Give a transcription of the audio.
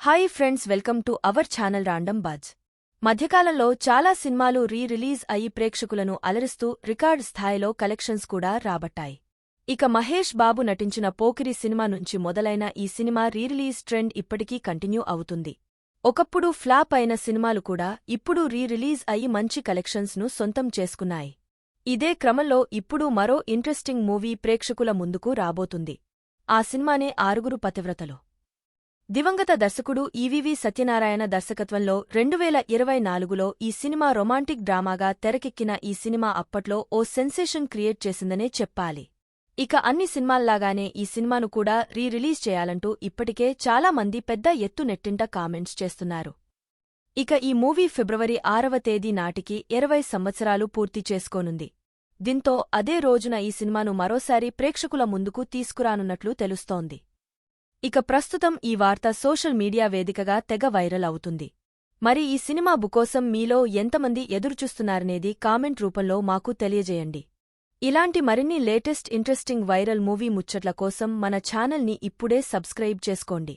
Hi friends, welcome to our channel random buzz. మధ్యకాలంలో చాలా సినిమాలు రిలీజ్ అయి ప్రేక్షకులను అలరిస్తూ రికార్డ్ స్థాయిలో కలెక్షన్స్ కూడా రాబట్టాయి. ఇక మహేష్ బాబు నటించిన పోకిరి సినిమా నుంచి మొదలైన ఈ సినిమా రిలీజ్ ట్రెండ్ ఇప్పటికీ కంటిన్యూ అవుతుంది. ఒకప్పుడు ఫ్లాప్ అయిన సినిమాలు కూడా ఇప్పుడు రిలీజ్ అయి మంచి కలెక్షన్స్ ను సొంతం చేసుకున్నాయి. ఇదే క్రమంలో ఇప్పుడు మరో ఇంట్రెస్టింగ్ మూవీ ప్రేక్షకుల ముందుకు రాబోతుంది. ఆ సినిమానే ఆరుగురు పతివ్రతలు. దివంగత దర్శకుడు ఈవీవీ సత్యనారాయణ దర్శకత్వంలో 2024లో ఈ సినిమా రొమాంటిక్ డ్రామాగా తెరకెక్కిన ఈ సినిమా అప్పట్లో ఓ సెన్సేషన్ క్రియేట్ చేసిందనే చెప్పాలి. ఇక అన్ని సినిమాల్లాగానే ఈ సినిమాను కూడా రిలీజ్ చేయాలంటూ ఇప్పటికే చాలా మంది పెద్ద ఎత్తు నెట్టింట కామెంట్స్ చేస్తున్నారు. ఇక ఈ మూవీ ఫిబ్రవరి 6వ తేదీ నాటికి 20 సంవత్సరాలు పూర్తి చేసుకోనుంది. దీంతో అదే రోజున ఈ సినిమాను మరోసారి ప్రేక్షకుల ముందుకు తీసుకురానున్నట్లు తెలుస్తోంది. ఇక ప్రస్తుతం ఈ వార్త సోషల్ మీడియా వేదికగా తెగ వైరల్ అవుతుంది. మరి ఈ సినిమా బుకోసం మీలో ఎంతమంది ఎదురుచూస్తున్నారనేది కామెంట్ రూపంలో మాకు తెలియజేయండి. ఇలాంటి మరిన్ని లేటెస్ట్ ఇంట్రెస్టింగ్ వైరల్ మూవీ ముచ్చట్ల కోసం మన ఛానల్ని ఇప్పుడే సబ్స్క్రైబ్ చేసుకోండి.